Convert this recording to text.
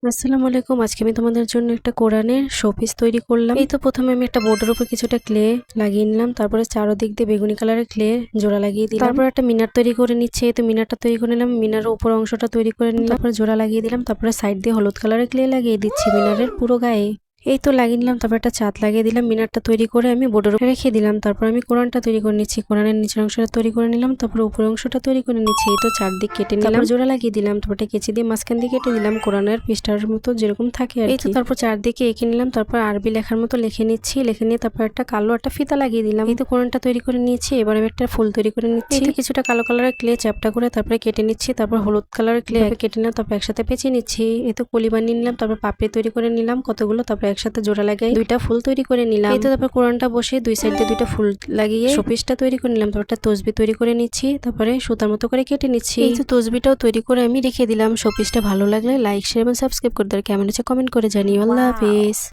আসসালামু আলাইকুম। আজকে আমি তোমাদের জন্য একটা কোরআনের শোপিস তৈরি করলাম। এই তো প্রথমে আমি একটা বোর্ডের উপর কিছুটা ক্লে লাগিয়ে নিলাম, তারপরে চারদিক দিয়ে বেগুনি কালারের ক্লে জোড়া লাগিয়ে দিলাম। তারপর একটা মিনার তৈরি করে নিচ্ছে। এই তো মিনারটা তৈরি করে নিলাম, মিনারের উপর অংশটা তৈরি করে নিলাম, তারপরে জোড়া লাগিয়ে দিলাম, তারপরে সাইড দিয়ে হলুদ কালারের ক্লে লাগিয়ে দিচ্ছি মিনারের পুরো গায়ে। এই তো লাগিয়ে নিলাম, তারপর একটা চাঁদ লাগিয়ে দিলাম। মিনারটা তৈরি করে আমি বোর্ডের উপরে রেখে দিলাম। তারপর আমি কোরআনটা তৈরি করে নিচ্ছি। কোরআনের নিচের অংশটা তৈরি করে নিলাম, তারপর উপরের অংশটা তৈরি করে নিচ্ছি। এই তো চারদিক কেটে নিলাম, জোড়া লাগিয়ে দিলাম, তারপর কেচি দিয়ে মাঝখান দিয়ে কেটে দিলাম কোরআনের পৃষ্ঠার মতো যেরকম থাকে আর কি। এই তো তারপর চারদিকে এঁকে নিলাম, তারপর আরবি লেখার মতো লিখে নিচ্ছি। লিখে নিয়ে তারপর একটা কালো একটা ফিতা লাগিয়ে দিলাম। এই তো কোরআনটা তৈরি করে নিয়েছি। এবার আমি একটা ফুল তৈরি করে নিচ্ছি। এই তো কিছুটা কালো কালারের ক্লে চ্যাপটা করে তারপরে কেটে নিচ্ছি, তারপর হলুদ কালারের ক্লে কেটে নিলাম, তারপর একসাথে পেঁচিয়ে নিচ্ছি। এই তো কলি বানিয়ে নিলাম, তারপর পাপড়ি তৈরি করে নিলাম কতগুলো, তারপর একসাথে জোড়া লাগাই দুইটা ফুল তৈরি করে নিলাম। এই তো তারপর কোরআনটা বসে দুই সাইড দিয়ে দুইটা ফুল লাগিয়ে শোপিসটা তৈরি করে নিলাম। তারপর একটা তসবি তৈরি করে নিচ্ছি, তারপরে সুতার মতো করে কেটে নিচ্ছি। এই তো তসবিটাও তৈরি করে আমি রেখে দিলাম। শোপিসটা ভালো লাগলে লাইক শেয়ার এবং সাবস্ক্রাইব করে দেওয়ার কেমন আছে কমেন্ট করে জানিও। আল্লাহ হাফেজ।